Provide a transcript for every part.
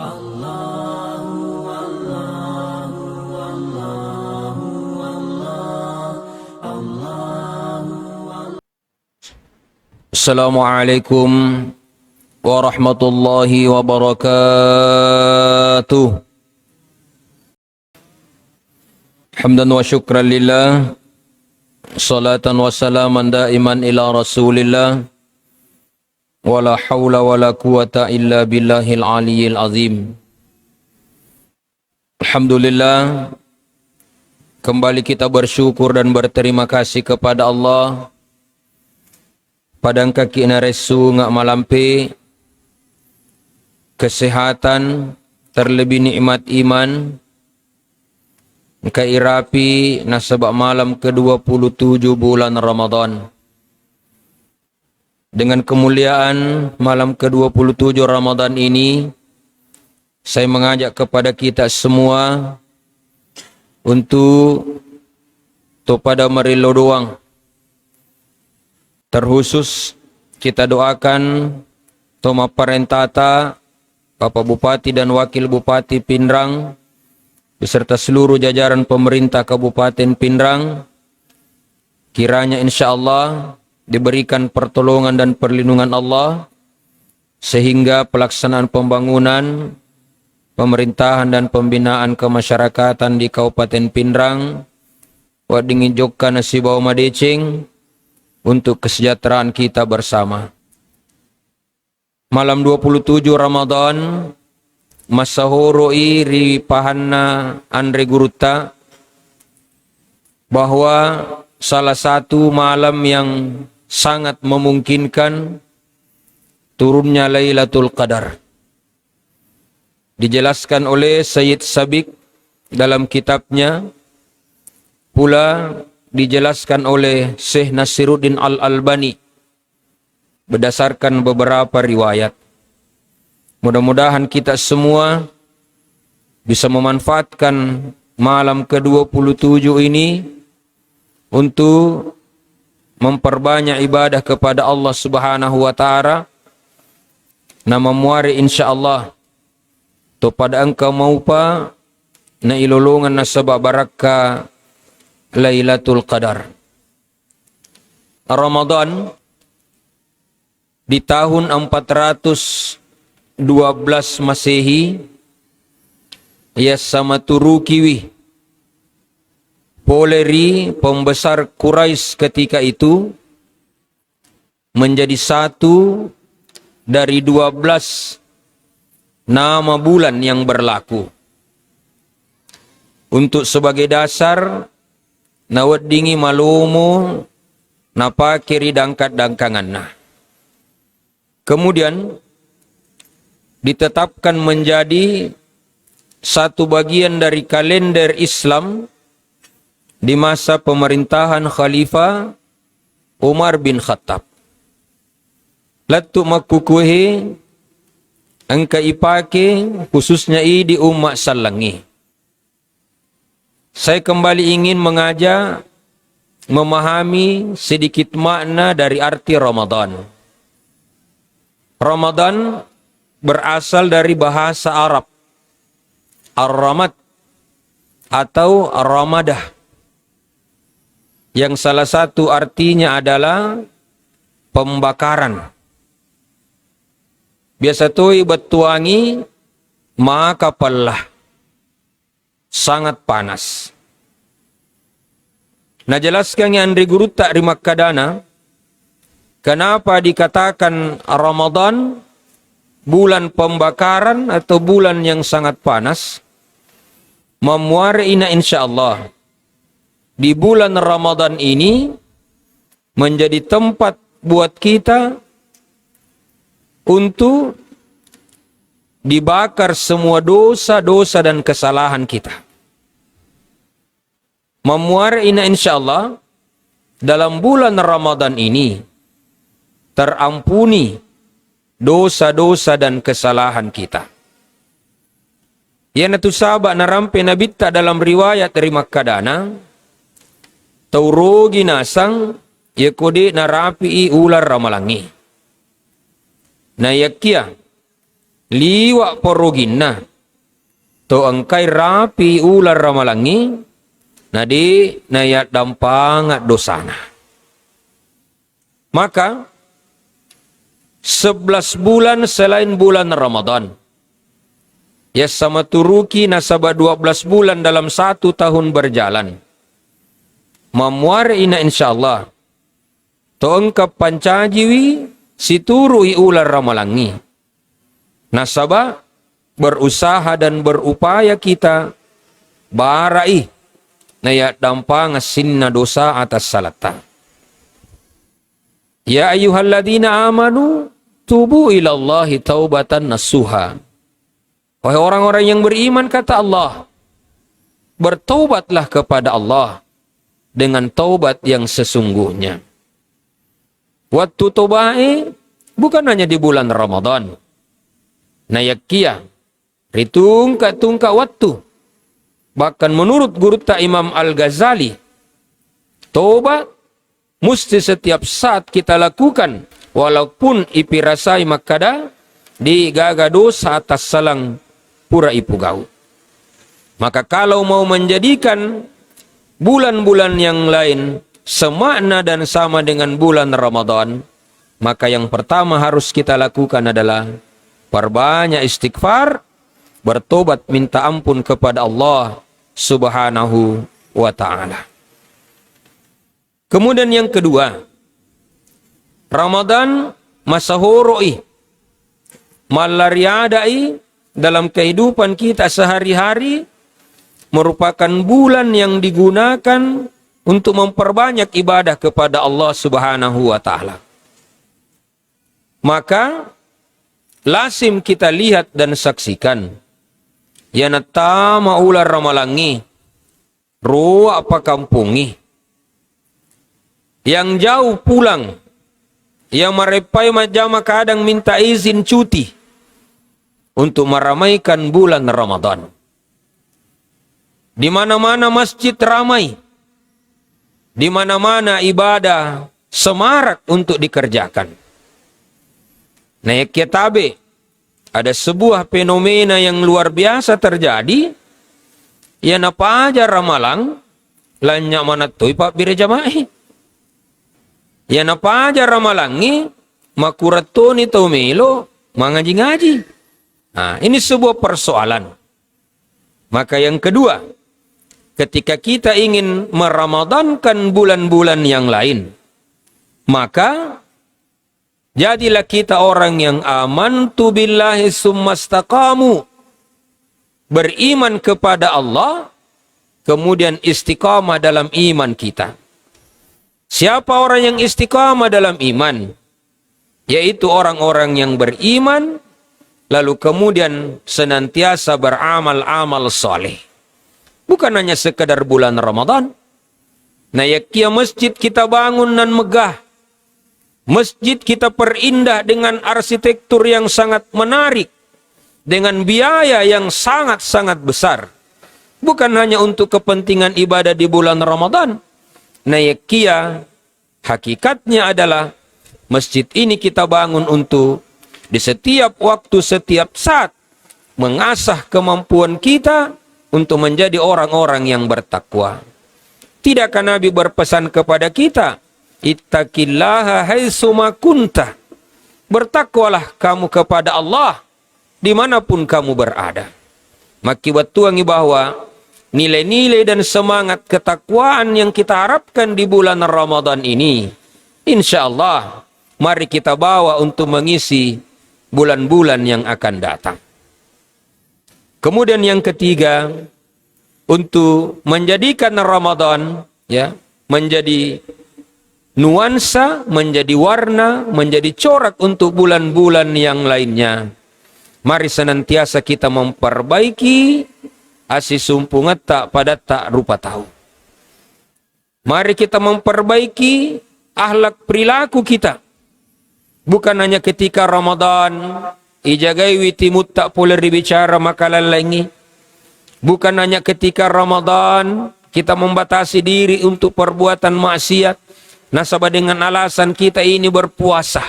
Assalamualaikum warahmatullahi wabarakatuh. Hamdan wa syukran lillah, salatan wa salaman daiman ila rasulillah, wala hawla wala quwata illa billahil aliyyil azim. Alhamdulillah, kembali kita bersyukur dan berterima kasih kepada Allah. Padang kaki na resu ngak malampi kesehatan, terlebih nikmat iman, kairapi nasabak malam ke-27 bulan Ramadan. Dengan kemuliaan malam ke-27 Ramadan ini, saya mengajak kepada kita semua untuk pada merilo doang. Terkhusus kita doakan Toma Parentata, Bapak Bupati dan Wakil Bupati Pindrang, beserta seluruh jajaran pemerintah Kabupaten Pindrang, kiranya insya Allah diberikan pertolongan dan perlindungan Allah, sehingga pelaksanaan pembangunan, pemerintahan dan pembinaan kemasyarakatan di Kabupaten Pindrang wadingin jokka nasibau madecing untuk kesejahteraan kita bersama. Malam 27 Ramadan, masahoroi ri pahanna Andre Guruta, bahwa salah satu malam yang sangat memungkinkan turunnya Lailatul Qadar. Dijelaskan oleh Sayyid Sabiq dalam kitabnya, pula dijelaskan oleh Syekh Nasiruddin Al-Albani berdasarkan beberapa riwayat. Mudah-mudahan kita semua bisa memanfaatkan malam ke-27 ini untuk memperbanyak ibadah kepada Allah Subhanahu wa taala. Nama muari insyaallah to pada engkau maupa na ilolongan na sabab barakah Lailatul Qadar. Ramadan di tahun 412 Masehi ya sama turu kiwi poleri pembesar Quraisy ketika itu menjadi satu dari 12 nama bulan yang berlaku. Untuk sebagai dasar nawat dingi malumu napa kiri dangkat dangkangan nah. Kemudian ditetapkan menjadi satu bagian dari kalender Islam di masa pemerintahan Khalifah Umar bin Khattab. Latu makukuhi angka ipake khususnya di umat salangi. Saya kembali ingin mengajak memahami sedikit makna dari arti Ramadan. Ramadan berasal dari bahasa Arab Ar-Ramad atau Ramadah, yang salah satu artinya adalah pembakaran. Biasa tuh betuangi maka pelah sangat panas. Nah, jelaskan yang Andre Guru tak rimakadana, kenapa dikatakan Ramadan bulan pembakaran atau bulan yang sangat panas? Memuarina insyaallah di bulan Ramadan ini menjadi tempat buat kita untuk dibakar semua dosa-dosa dan kesalahan kita. Memuarina insyaallah dalam bulan Ramadan ini terampuni dosa-dosa dan kesalahan kita. Yang itu sahabat narampe nabita dalam riwayat dari Makkadana, taurogi nasang yakode narapi ular ramalangi. Na yakia liwak poroginna to engkai rapi ular ramalangi nadi nayat dampangat dosana. Maka 11 bulan selain bulan Ramadan, ya sama turuki nasabah 12 bulan dalam 1 tahun berjalan. Mamuar ina insyaallah to engkap pancajiwi situruhi ular ramalangi. Nasabah berusaha dan berupaya kita barai naya dampang sinna dosa atas salata. Ya ayyuhalladzina amanu tubu ilallahi taubatan nasuha. Wahai orang-orang yang beriman, kata Allah, bertaubatlah kepada Allah dengan taubat yang sesungguhnya. Waktu taubai bukan hanya di bulan Ramadan. Nayakia ritungka waktu. Bahkan menurut guru ta Imam Al-Ghazali, taubat mesti setiap saat kita lakukan, walaupun ipirasai makada di gagado saat atas salang pura ipu gau. Maka kalau mau menjadikan bulan-bulan yang lain semakna dan sama dengan bulan Ramadan, maka yang pertama harus kita lakukan adalah perbanyak istighfar, bertobat minta ampun kepada Allah Subhanahu wa ta'ala. Kemudian yang kedua, Ramadan masahoroi malariadai dalam kehidupan kita sehari-hari merupakan bulan yang digunakan untuk memperbanyak ibadah kepada Allah Subhanahu wa ta'ala. Maka lazim kita lihat dan saksikan yanata maular ramalangi ro apa kampungi yang jauh pulang, yang merepai majama kadang minta izin cuti untuk meramaikan bulan Ramadan. Di mana-mana masjid ramai, di mana-mana ibadah semarak untuk dikerjakan. Naik kitabe, ada sebuah fenomena yang luar biasa terjadi. Ya napa aja ramalang, lanyak mana tuh pak bire jamaah. Ya napa aja ramalangi, makuratoni tau melo, mangaji-ngaji. Nah, ini sebuah persoalan. Maka yang kedua, ketika kita ingin meramadankan bulan-bulan yang lain, maka jadilah kita orang yang amantu billahi summastaqamu, beriman kepada Allah, kemudian istiqamah dalam iman kita. Siapa orang yang istiqamah dalam iman? Yaitu orang-orang yang beriman, lalu kemudian senantiasa beramal-amal soleh. Bukan hanya sekedar bulan Ramadan. Nayakia masjid kita bangun dan megah. Masjid kita perindah dengan arsitektur yang sangat menarik. Dengan biaya yang sangat-sangat besar. Bukan hanya untuk kepentingan ibadah di bulan Ramadan. Nayakia hakikatnya adalah masjid ini kita bangun untuk di setiap waktu, setiap saat mengasah kemampuan kita untuk menjadi orang-orang yang bertakwa. Tidakkah Nabi berpesan kepada kita, ittaqillaha haitsuma kunta, bertakwalah kamu kepada Allah dimanapun kamu berada. Maki watuangi bahwa nilai-nilai dan semangat ketakwaan yang kita harapkan di bulan Ramadan ini, insya Allah, mari kita bawa untuk mengisi bulan-bulan yang akan datang. Kemudian yang ketiga, untuk menjadikan Ramadan ya menjadi nuansa, menjadi warna, menjadi corak untuk bulan-bulan yang lainnya, mari senantiasa kita memperbaiki asi sumpungat tak pada tak rupa tahu. Mari kita memperbaiki akhlak perilaku kita. Bukan hanya ketika Ramadan, ijagai witimut tak boleh dibicara makalan lagi. Bukan hanya ketika Ramadan, kita membatasi diri untuk perbuatan maksiat. Nasabah dengan alasan kita ini berpuasa.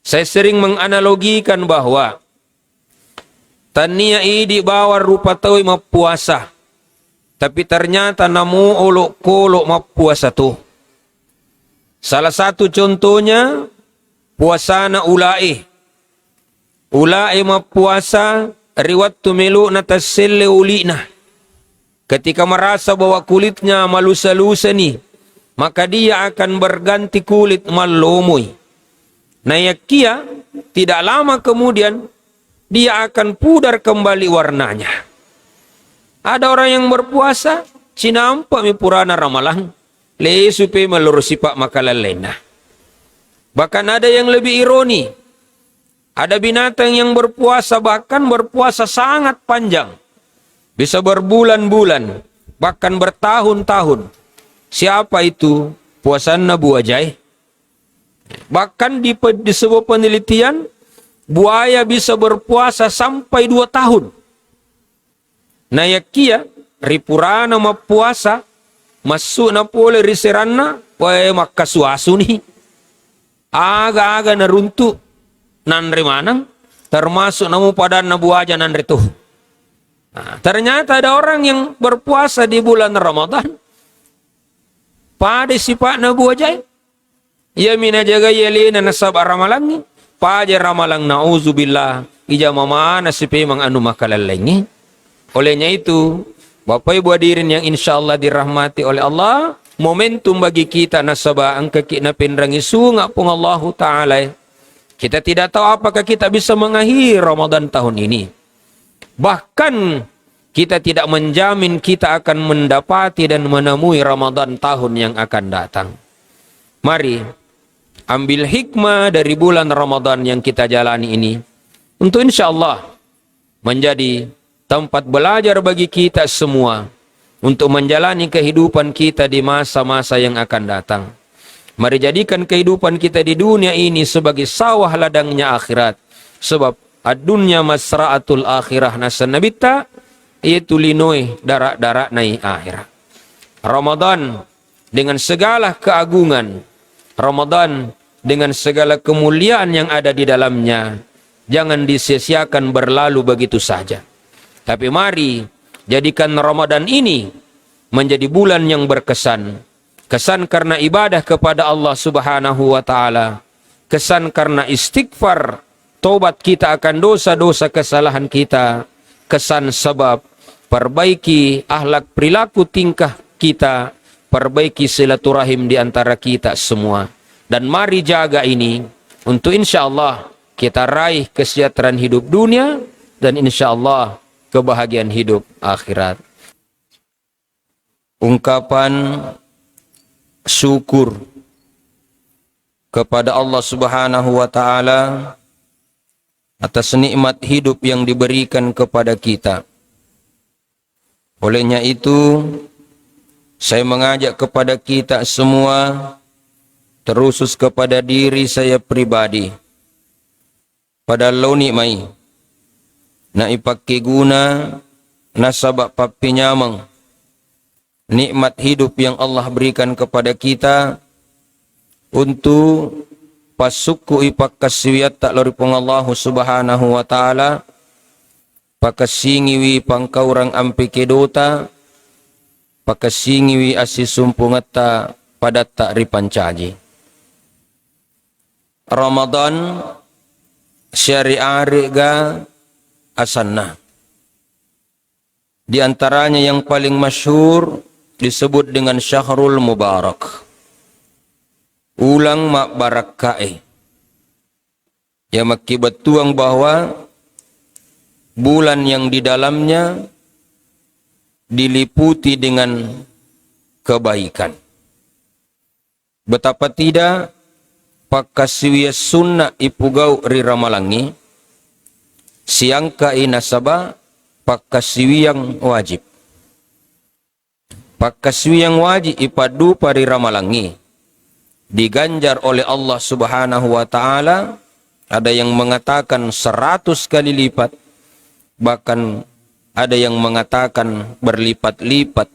Saya sering menganalogikan bahwa Tania idi bawar rupa tawi mapuasa. Tapi ternyata namu olok kolok mapuasa tuh. Salah satu contohnya puasana ulai. Ulai mapuasa riwat tumelu nataselle ulina. Ketika merasa bahwa kulitnya malusa-lusa nih, maka dia akan berganti kulit malomoi. Nah yakia tidak lama kemudian dia akan pudar kembali warnanya. Ada orang yang berpuasa, cinampak mi purana ramalang, lesupe melurusi pak makalalena. Bahkan ada yang lebih ironi. Ada binatang yang berpuasa, bahkan berpuasa sangat panjang. Bisa berbulan-bulan, bahkan bertahun-tahun. Siapa itu? Puasana buajai. Bahkan di sebuah penelitian, buaya bisa berpuasa sampai 2 tahun. Nah yakia, ripurana mapuasa, masuk na pole riserana, wae makasuasu nih. Aga-aga naruntu, nanre manang, termasuk namu padan na buaja nanre tuh. Nah, ternyata ada orang yang berpuasa di bulan Ramadan, pada sifat na buajai, ya mina jaga yelina nasab ramalangi, pada ramalang nauzubillah, ija mamana sipe mang anu makalalengi. Olehnya itu, Bapak Ibu hadirin yang insya Allah dirahmati oleh Allah, momentum bagi kita nasabah ang na pinrangi sunga pung Allah Ta'ala. Kita tidak tahu apakah kita bisa mengakhiri Ramadan tahun ini. Bahkan kita tidak menjamin kita akan mendapati dan menemui Ramadan tahun yang akan datang. Mari ambil hikmah dari bulan Ramadan yang kita jalani ini untuk insya Allah menjadi tempat belajar bagi kita semua untuk menjalani kehidupan kita di masa-masa yang akan datang. Mari jadikan kehidupan kita di dunia ini sebagai sawah ladangnya akhirat. Sebab ad-dunya masra'atul akhirah nasanabita, yaitu linoi darak-darak nai akhirat. Ramadan dengan segala keagungan, Ramadan dengan segala kemuliaan yang ada di dalamnya, jangan disia-siakan berlalu begitu saja. Tapi mari jadikan Ramadan ini menjadi bulan yang berkesan. Kesan karena ibadah kepada Allah Subhanahu wa Ta'ala. Kesan karena istighfar, tobat kita akan dosa-dosa kesalahan kita. Kesan sebab perbaiki akhlak perilaku tingkah kita, perbaiki silaturahim di antara kita semua. Dan mari jaga ini untuk insya Allah kita raih kesejahteraan hidup dunia dan insya Allah kebahagiaan hidup akhirat. Ungkapan syukur kepada Allah Subhanahu wa Ta'ala atas nikmat hidup yang diberikan kepada kita. Olehnya itu, saya mengajak kepada kita semua, terusus kepada diri saya pribadi, pada launi mai na ipakai guna nasabak papinyamang nikmat hidup yang Allah berikan kepada kita untuk pasuku ipak kaswiat tak loripong Allah Subhanahu wa Ta'ala pakasingiwi pangkaurang ampi kedota pakasingiwi asisumpungata pada tak ripancaji. Ramadan syari'ah ga asanna. Di antaranya yang paling masyhur disebut dengan Syahrul Mubarak. Ulang mak barakae. Yang makibat tuang bahwa bulan yang di dalamnya diliputi dengan kebaikan. Betapa tidak pakasiwia sunnah ipugau riramalangi siang kai nasaba pakasiwi yang wajib. Pakasiwi yang wajib ipadu pari ramalangi diganjar oleh Allah Subhanahu wa Ta'ala. Ada yang mengatakan 100 kali lipat, bahkan ada yang mengatakan berlipat-lipat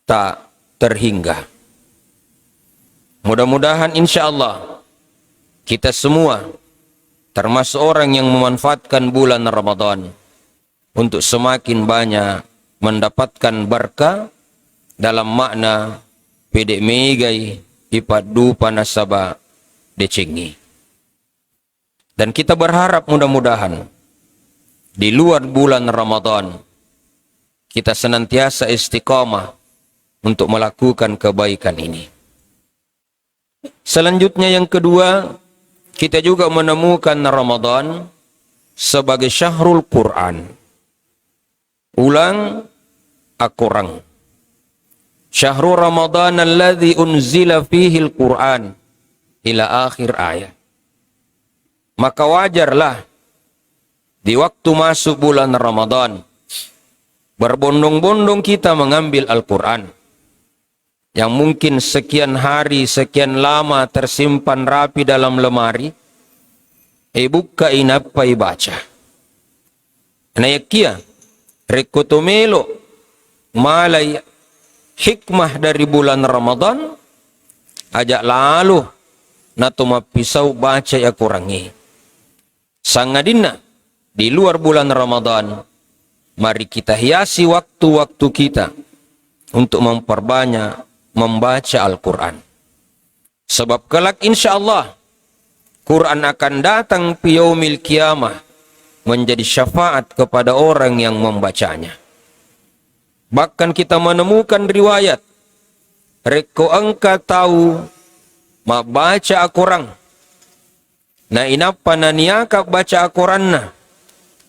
tak terhingga. Mudah-mudahan insya Allah kita semua termasuk orang yang memanfaatkan bulan Ramadan untuk semakin banyak mendapatkan berkah dalam makna pedek megai ipadu panasaba decengi. Dan kita berharap mudah-mudahan di luar bulan Ramadan kita senantiasa istiqamah untuk melakukan kebaikan ini. Selanjutnya yang kedua, kita juga menemukan Ramadan sebagai syahrul Quran. Ulang, akurang. Syahrul Ramadan alladhi unzila fihi al-Quran ila akhir ayat. Maka wajarlah di waktu masuk bulan Ramadan berbondong-bondong kita mengambil Al-Quran yang mungkin sekian hari, sekian lama tersimpan rapi dalam lemari, buka inapai baca. Nayakia, rekotomelo, malay hikmah dari bulan Ramadan, ajak lalu, natumapisau baca ya kurangi. Sangadina, di luar bulan Ramadan, mari kita hiasi waktu-waktu kita untuk memperbanyak membaca Al-Quran. Sebab kelak insya Allah Quran akan datang pi yaumil qiyamah menjadi syafaat kepada orang yang membacanya. Bahkan kita menemukan riwayat reko engka tahu ma baca Al-Quran na inapa na niaka baca Al-Quran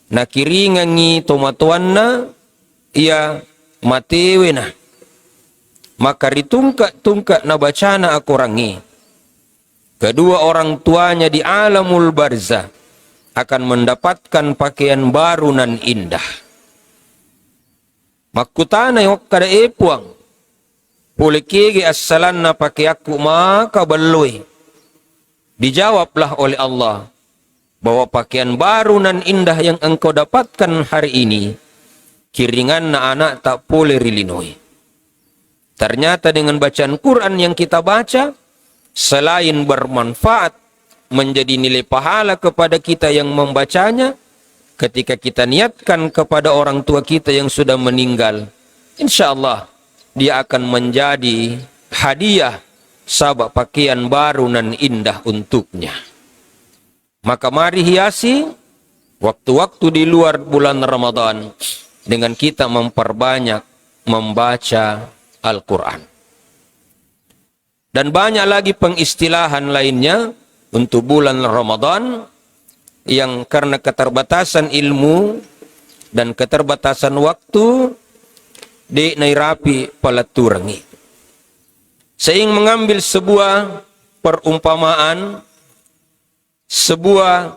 na kiringangi tomatuanna ia matewe na maka ritungkak-tungkak na bacana akurangi. Kedua orang tuanya di alamul barzah akan mendapatkan pakaian baru nan indah. Makutana yung kada epuang pulikigi assalan na pakiaku maka baloy. Dijawablah oleh Allah bahwa pakaian baru nan indah yang engkau dapatkan hari ini kiringan na anak tak boleh rilinoi. Ternyata dengan bacaan Quran yang kita baca, selain bermanfaat menjadi nilai pahala kepada kita yang membacanya, ketika kita niatkan kepada orang tua kita yang sudah meninggal, insya Allah dia akan menjadi hadiah sabak pakaian baru nan indah untuknya. Maka mari hiasi waktu-waktu di luar bulan Ramadan dengan kita memperbanyak membaca Al-Quran. Dan banyak lagi pengistilahan lainnya untuk bulan Ramadan yang karena keterbatasan ilmu dan keterbatasan waktu di nairapi palaturangi. Saya ingin mengambil sebuah perumpamaan, sebuah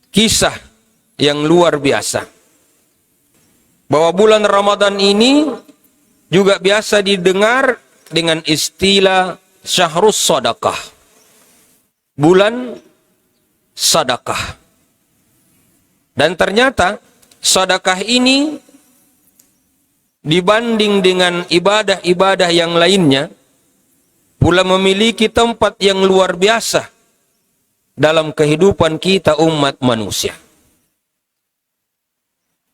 kisah yang luar biasa. Bahwa bulan Ramadan ini juga biasa didengar dengan istilah syahrus sadaqah. Bulan sedekah. Dan ternyata sedekah ini dibanding dengan ibadah-ibadah yang lainnya pula memiliki tempat yang luar biasa dalam kehidupan kita umat manusia.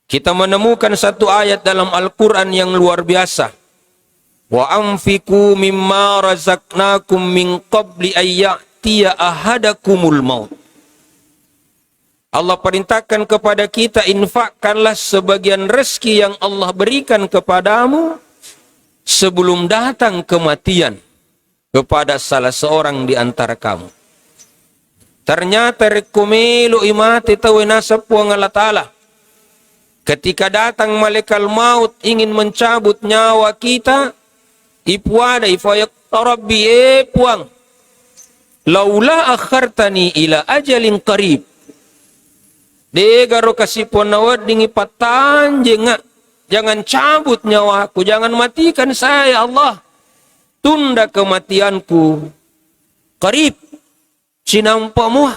Kita menemukan satu ayat dalam Al-Quran yang luar biasa. Wa anfiqu mimma razaqnakum min qabli ayyatiya ahadakumul maut. Allah perintahkan kepada kita, infakkanlah sebagian rezeki yang Allah berikan kepadamu sebelum datang kematian kepada salah seorang di antara kamu. Ternyata rekomelo imati tawena puang Allah Ta'ala. Ketika datang malaikat maut ingin mencabut nyawa kita, ipuada ifayak rabbi puang. Laula akhartani ila ajalin qarib. Degaro kasih ponawad dingi patanjenga. Jangan cabut nyawaku, jangan matikan saya Allah. Tunda kematianku. Qarib. Sinampamu.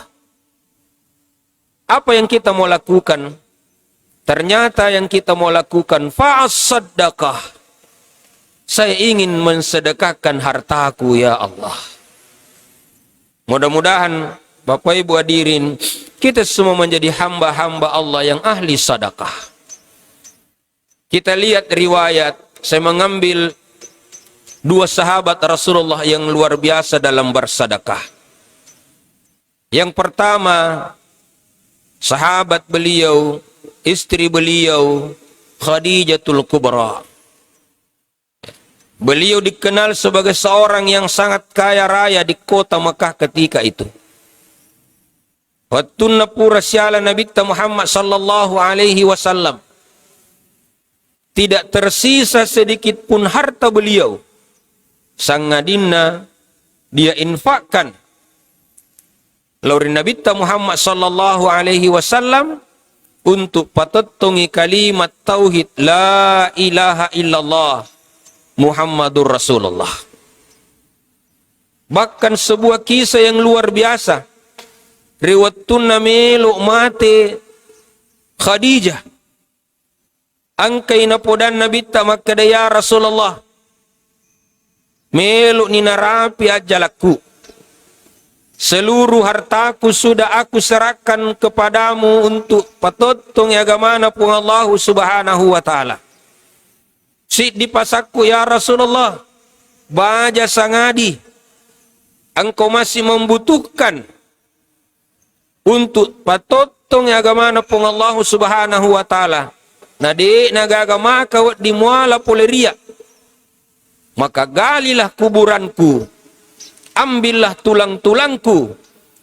Apa yang kita mau lakukan? Ternyata yang kita mau lakukan fa'as-saddaqah. Saya ingin mensedekahkan hartaku ya Allah. Mudah-mudahan Bapak Ibu hadirin, kita semua menjadi hamba-hamba Allah yang ahli sedekah. Kita lihat riwayat, saya mengambil dua sahabat Rasulullah yang luar biasa dalam bersedekah. Yang pertama, sahabat beliau, istri beliau, Khadijatul Kubra. Beliau dikenal sebagai seorang yang sangat kaya raya di kota Mekah ketika itu. Wattunna pura siala Nabi Muhammad sallallahu alaihi wasallam. Tidak tersisa sedikit pun harta beliau. Sangadina dia infakkan. Lauri Nabi Muhammad sallallahu alaihi wasallam untuk patettungi kalimat tauhid la ilaha illallah Muhammadur Rasulullah. Bahkan sebuah kisah yang luar biasa. Riwattunna melu mate Khadijah. Angkay na po dan nabita magkadaya Rasulullah. Melu ni narapi ajalaku. Seluruh hartaku sudah aku serahkan kepadamu untuk patutong agamana pun Allah subhanahu wa ta'ala. Si di pasakku ya Rasulullah. Baja sangadi. Engkau masih membutuhkan untuk patutong agamana pun Allah subhanahu wa ta'ala. Nadi nagagama kawat di muala poleria. Maka galilah kuburanku. Ambillah tulang-tulangku.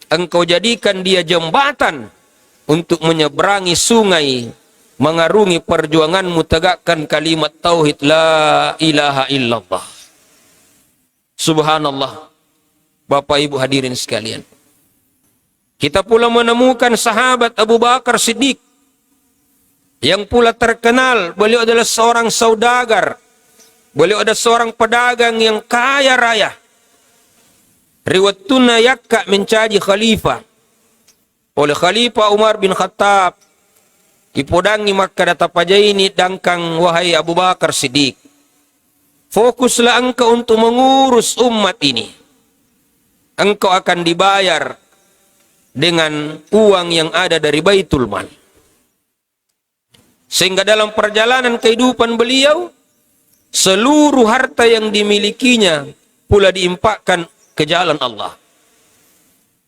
Engkau jadikan dia jembatan untuk menyeberangi sungai. Mengarungi perjuanganmu tegakkan kalimat tauhid la ilaha illallah. Subhanallah. Bapak Ibu hadirin sekalian. Kita pula menemukan sahabat Abu Bakar Siddiq. Yang pula terkenal, beliau adalah seorang saudagar. Beliau adalah seorang pedagang yang kaya raya. Riwattunna yakka mencaji khalifah. Oleh Khalifah Umar bin Khattab. Ipodangi maka datapajaini dangkang wahai Abu Bakar Siddiq. Fokuslah engkau untuk mengurus umat ini. Engkau akan dibayar dengan uang yang ada dari Baitul Mal. Sehingga dalam perjalanan kehidupan beliau, seluruh harta yang dimilikinya pula diimpakkan ke jalan Allah.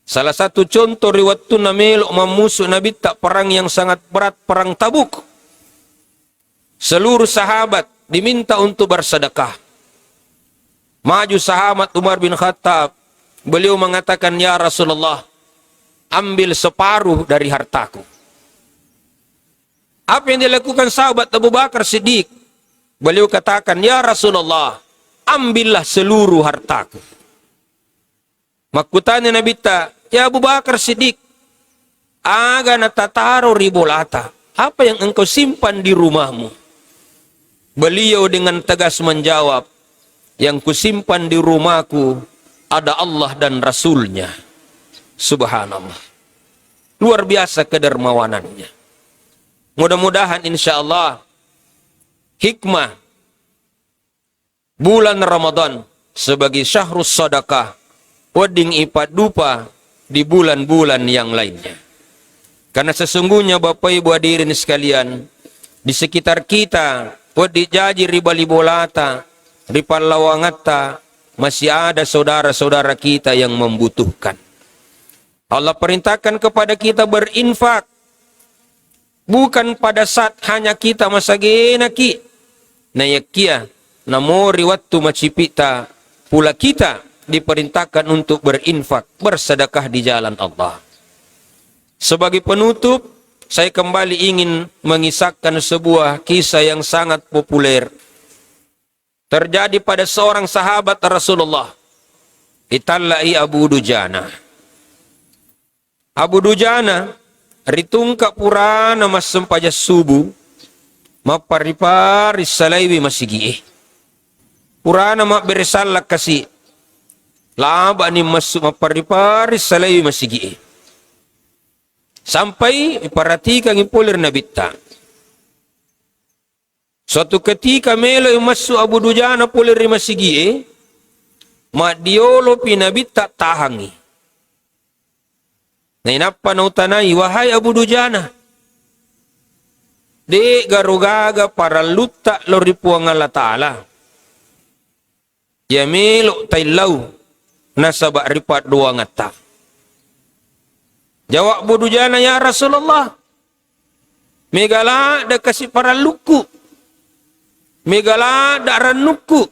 Salah satu contoh riwattunna meluk memusuh Nabi tak perang yang sangat berat, perang Tabuk. Seluruh sahabat diminta untuk bersedekah. Maju sahabat Umar bin Khattab. Beliau mengatakan, ya Rasulullah, ambil separuh dari hartaku. Apa yang dilakukan sahabat Abu Bakar Siddiq? Beliau katakan, ya Rasulullah, ambillah seluruh hartaku. Makutanya Nabi ta, ya Abu Bakar Siddiq, aga natataro ribolata. Apa yang engkau simpan di rumahmu? Beliau dengan tegas menjawab, yang kusimpan di rumahku ada Allah dan Rasulnya. Subhanallah. Luar biasa kedermawanannya. Mudah-mudahan insya Allah hikmah bulan Ramadan sebagai syahrus sadaqah wading ipat dupa di bulan-bulan yang lainnya. Karena sesungguhnya Bapak Ibu hadirin sekalian, di sekitar kita wadi jaji riba libolata, ripa lawangata, masih ada saudara-saudara kita yang membutuhkan. Allah perintahkan kepada kita berinfak. Bukan pada saat hanya kita masagenaki. Na yakia, namori waktu macipita, pula kita diperintahkan untuk berinfak, bersedekah di jalan Allah. Sebagai penutup, saya kembali ingin mengisahkan sebuah kisah yang sangat populer. Terjadi pada seorang sahabat Rasulullah. Itallai Abu Dujana. Abu Dujana ritungka purana mas sempajas subuh maparipari salaiwi masigi. Purana mak beresalak kasi laba ni masuk maparipari salaiwi masigi. Sampai iparatikan ipolir nabita. Suatu ketika melo masuk Abu Dujana polir masigi ma diolo pinabita tahangi. Na inapa na utanay, wahai Abu Dujana, De garugaga para lutta lori puang Allah Ta'ala. Ya melo tailau nasaba ripat dua ngata. Jawab budujana, ya Rasulullah. Megala da kasih para luku. Megala da ranuku.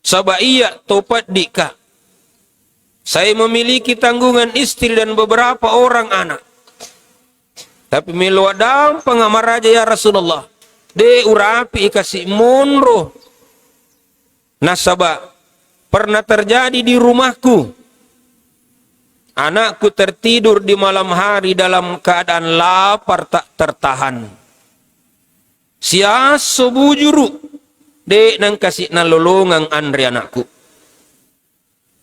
Sabak iya topat dika. Saya memiliki tanggungan istri dan beberapa orang anak. Tapi melo adam pengamar raja, ya Rasulullah. De urapi kasih monro. Nasaba pernah terjadi di rumahku. Anakku tertidur di malam hari dalam keadaan lapar tak tertahan. Siaso bujuru de nang kasih nalolongang andri anakku.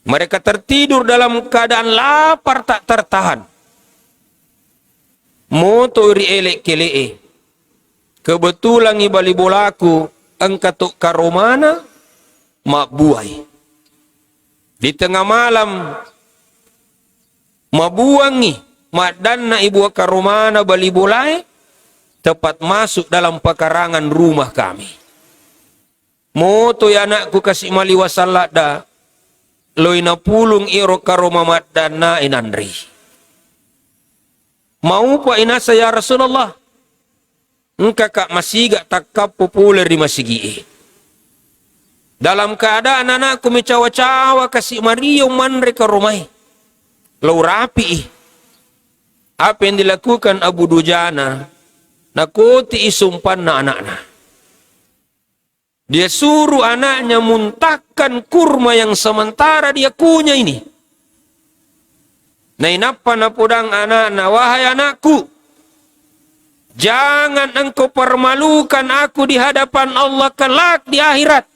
Mereka tertidur dalam keadaan lapar tak tertahan. Moto ri elek kelee. Kebetulan ibali bolaku engkatuk karomana mak buai. Di tengah malam mabuangi madanna ibu karomana bali bolai tepat masuk dalam pekarangan rumah kami. Moto ya anakku kasih mali wasalada loina pulung iro karoma madanna inandri. Mau pa inasa, ya Rasulullah. Engka kak masiga takap populer di masigi. Dalam keadaan anakku mencawa-cawa kasih Mario manre karomai. Lau rapi. Apa yang dilakukan Abu Dujana? Nakoti isumpan na anaknya. Dia suruh anaknya muntahkan kurma yang sementara dia kunyah ini. Na inapa na podang anak-anak, wahai anakku, jangan engkau permalukan aku di hadapan Allah kelak di akhirat.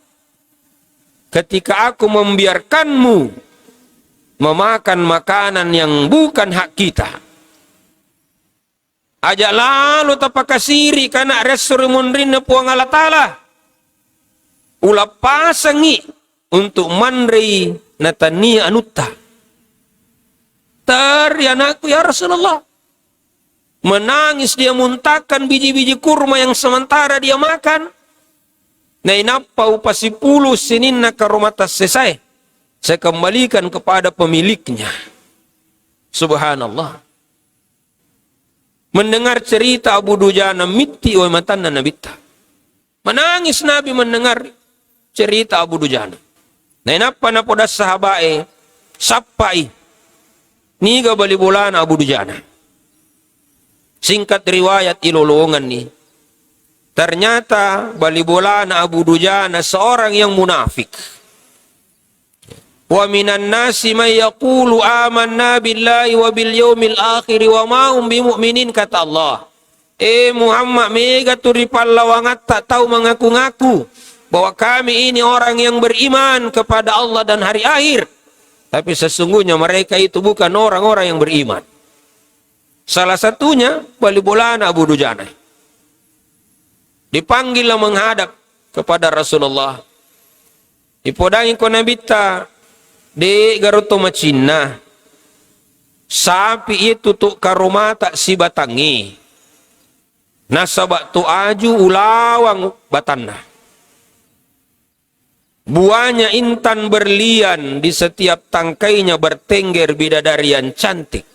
Ketika aku membiarkanmu memakan makanan yang bukan hak kita. Ajak lalu tapakasiri kana resur munrin na puang Allah Ta'ala. Ula pasangi untuk manri natani anutta. Tari anakku, ya Rasulullah. Menangis dia muntahkan biji-biji kurma yang sementara dia makan. Na inapa upasi puluh sinin na karumatas selesai. Saya kembalikan kepada pemiliknya. Subhanallah. Mendengar cerita Abu Dujana miti wa matan nabita. Menangis Nabi mendengar cerita Abu Dujana. Na inapa na podas sahabae sapai niga bali bulan Abu Dujana. Singkat riwayat ilolongan ni. Ternyata bali bulan Abu Dujana seorang yang munafik. Wa minan nasi may yaqulu amanna billahi wa bil yaumil akhir wa ma hum bimu'minin, kata Allah. Muhammad mega turi pallawangat tak tahu mengaku-ngaku bahwa kami ini orang yang beriman kepada Allah dan hari akhir. Tapi sesungguhnya mereka itu bukan orang-orang yang beriman. Salah satunya bali bulan Abu Dujana. Dipanggillah menghadap kepada Rasulullah. Dipodangi ko nabita di garuto macina. Sapi itu tu karumata si batangi. Nasabak tu aju ulawang batanna. Buahnya intan berlian, di setiap tangkainya bertengger bidadari yang cantik.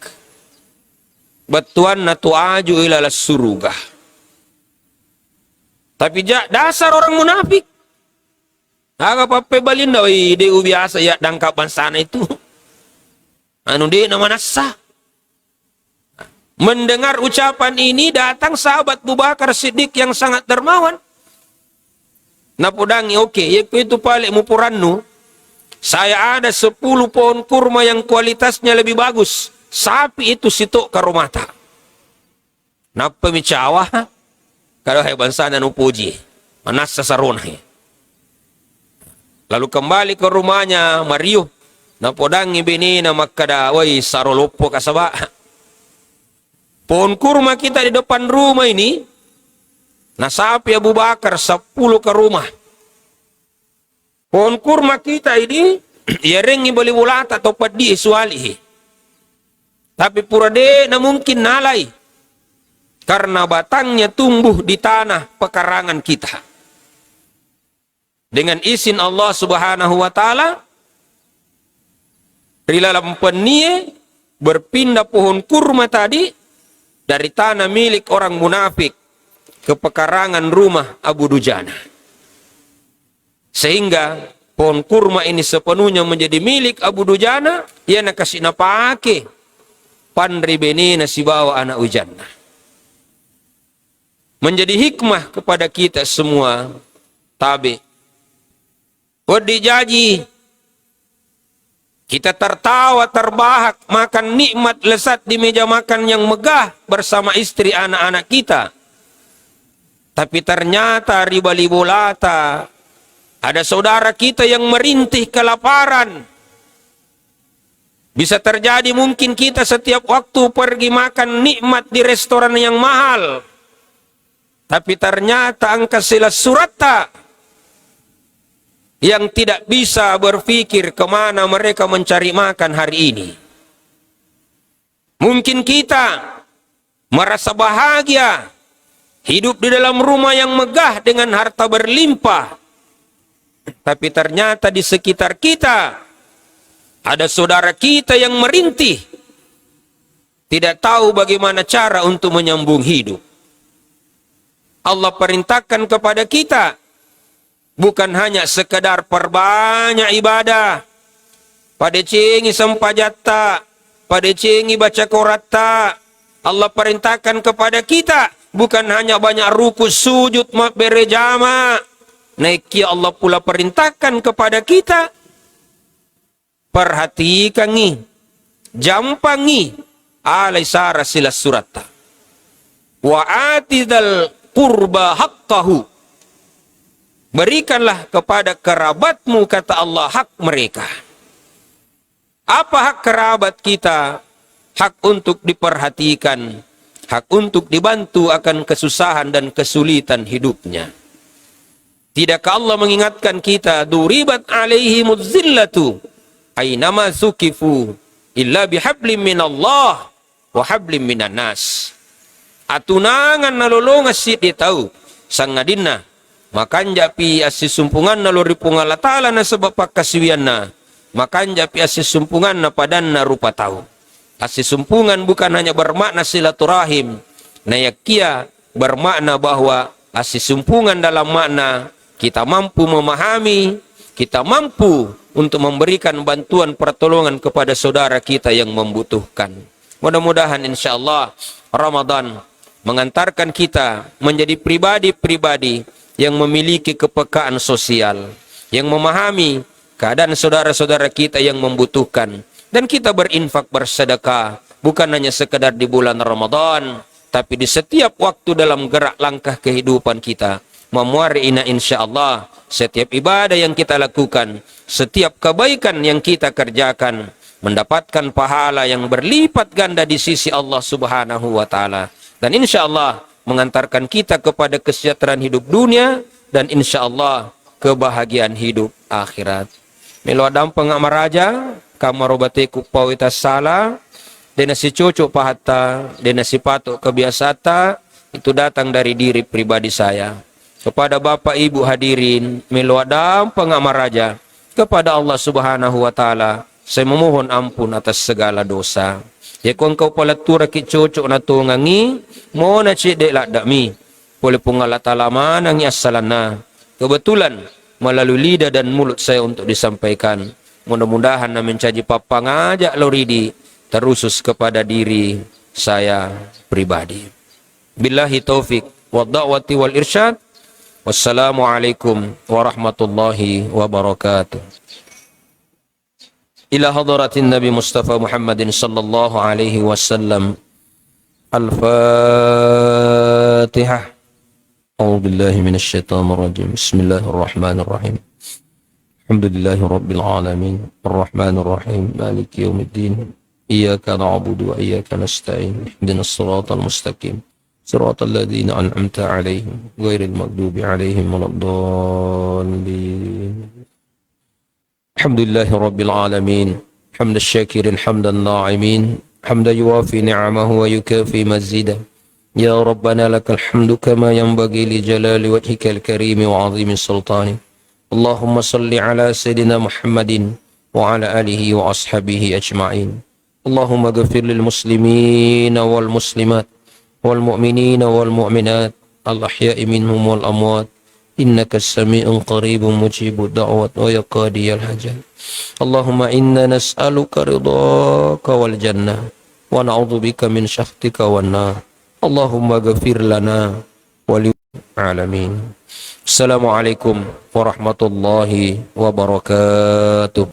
Batuan na tu aju ilalas suruga. Tapi dasar orang munafik. Aga pape balinda ide biasa ya dangkapan sana itu. Anu de nama nasa. Mendengar ucapan ini datang sahabat Abu Bakar Siddiq yang sangat dermawan. Napudangi, oke, itu palik mupurannu. Saya ada 10 pohon kurma yang kualitasnya lebih bagus. Sapi itu sitok karomata. Napa micawa? Kalau hai bansana nupuji. Manas sasarona. Lalu kembali ke rumahnya Mario. Napudangi bini na makada, woi sarolopo kasaba. Pohon kurma kita di depan rumah ini. Nasapi Abu Bakar 10 ke rumah. Pohon kurma kita ini yarengi bali bulata atau padi sualihi. Tapi pura de na mungkin nalai. karena batangnya tumbuh di tanah pekarangan kita. Dengan izin Allah Subhanahu wa taala, di dalam penie berpindah pohon kurma tadi dari tanah milik orang munafik ke pekarangan rumah Abu Dujana. Sehingga pohon kurma ini sepenuhnya menjadi milik Abu Dujana, ia nak kasih napake pandri benina si bawa anak ujana. Menjadi hikmah kepada kita semua, tabi. Wadi jaji, kita tertawa terbahak makan nikmat lezat di meja makan yang megah bersama istri anak-anak kita. Tapi ternyata riba libolata, ada saudara kita yang merintih kelaparan. Bisa terjadi mungkin kita setiap waktu pergi makan nikmat di restoran yang mahal. Tapi ternyata angka silas surata yang tidak bisa berpikir kemana mereka mencari makan hari ini. Mungkin kita merasa bahagia hidup di dalam rumah yang megah dengan harta berlimpah. Tapi ternyata di sekitar kita ada saudara kita yang merintih, tidak tahu bagaimana cara untuk menyambung hidup. Allah perintahkan kepada kita bukan hanya sekedar perbanyak ibadah, pada cengi sempajata, pada cengi baca korata. Allah perintahkan kepada kita bukan hanya banyak ruku sujud berjamaah. Naiki Allah pula perintahkan kepada kita, perhatikan ni, jampangi alaisara silas surata. Wa atidal qurba haqqahu. Berikanlah kepada kerabatmu, kata Allah, hak mereka. Apa hak kerabat kita? Hak untuk diperhatikan, hak untuk dibantu akan kesusahan dan kesulitan hidupnya. Tidakkah Allah mengingatkan kita, duribat alaihimuz zillatu ainama sukifu illa bihablim minallah wa hablim minan nas. Atunangan nalolongas si dia tahu sangadina makan japi asis sumpungan naluri pungala ta'ala na sebab pakasiwian na makan japi asis sumpungan na padan na rupa tahu. Asis sumpungan bukan hanya bermakna silaturahim, na yakia bermakna bahwa asis sumpungan dalam makna kita mampu memahami, kita mampu untuk memberikan bantuan pertolongan kepada saudara kita yang membutuhkan. Mudah-mudahan insyaallah Ramadan mengantarkan kita menjadi pribadi-pribadi yang memiliki kepekaan sosial, yang memahami keadaan saudara-saudara kita yang membutuhkan, dan kita berinfak bersedekah bukan hanya sekedar di bulan Ramadan, tapi di setiap waktu dalam gerak langkah kehidupan kita. Memuariina insyaallah setiap ibadah yang kita lakukan, setiap kebaikan yang kita kerjakan mendapatkan pahala yang berlipat ganda di sisi Allah Subhanahu wa taala. Dan insyaallah mengantarkan kita kepada kesejahteraan hidup dunia dan insyaallah kebahagiaan hidup akhirat. Melo adam pengamaraja kamarobate kupawita sala dena si cocok pahata dena si patok kebiasata itu datang dari diri pribadi saya. Kepada Bapak Ibu hadirin melo adam pengamaraja kepada Allah Subhanahu wa taala saya memohon ampun atas segala dosa. Ya kung kau pala tura ki cocok na to ngangi mo na ci de la dami pole pungala talaman ang yasalana. Kebetulan melalui lidah dan mulut saya untuk disampaikan. Mudah-mudahan na mencaji papangajak loridi terusus kepada diri saya pribadi. Billahi taufik wa da'wati wal irsyad. Wassalamualaikum warahmatullahi wabarakatuh. إلى حضرة النبي مصطفى محمد صلى الله عليه وسلم الفاتحة. أعوذ بالله من الشيطان الرجيم. بسم الله الرحمن الرحيم. الحمد لله رب العالمين الرحمن الرحيم مالك يوم الدين إياك نعبد وإياك نستعين اهدنا الصراط المستقيم صراط الذين أنعمت عليهم غير المغضوب عليهم ولا الضالين. الحمد لله رب العالمين حمد الشاكرين حمد الناعمين حمد يوافي نعمه ويكافي مزيده يا ربنا لك الحمد كما ينبغي لجلال وجهك الكريم وعظيم سلطانك. اللهم صل على سيدنا محمد وعلى آله وأصحابه أجمعين. اللهم اغفر للمسلمين والمسلمات والمؤمنين والمؤمنات الأحياء منهم والأموات إنك السميع قريب مجيب الدعوة ويا قاضي الحاجات. اللهم إنا نسألك رضاك والجنة ونعوذ بك من سخطك والنار. اللهم اغفر لنا وللعالمين. السلام عليكم ورحمة الله وبركاته.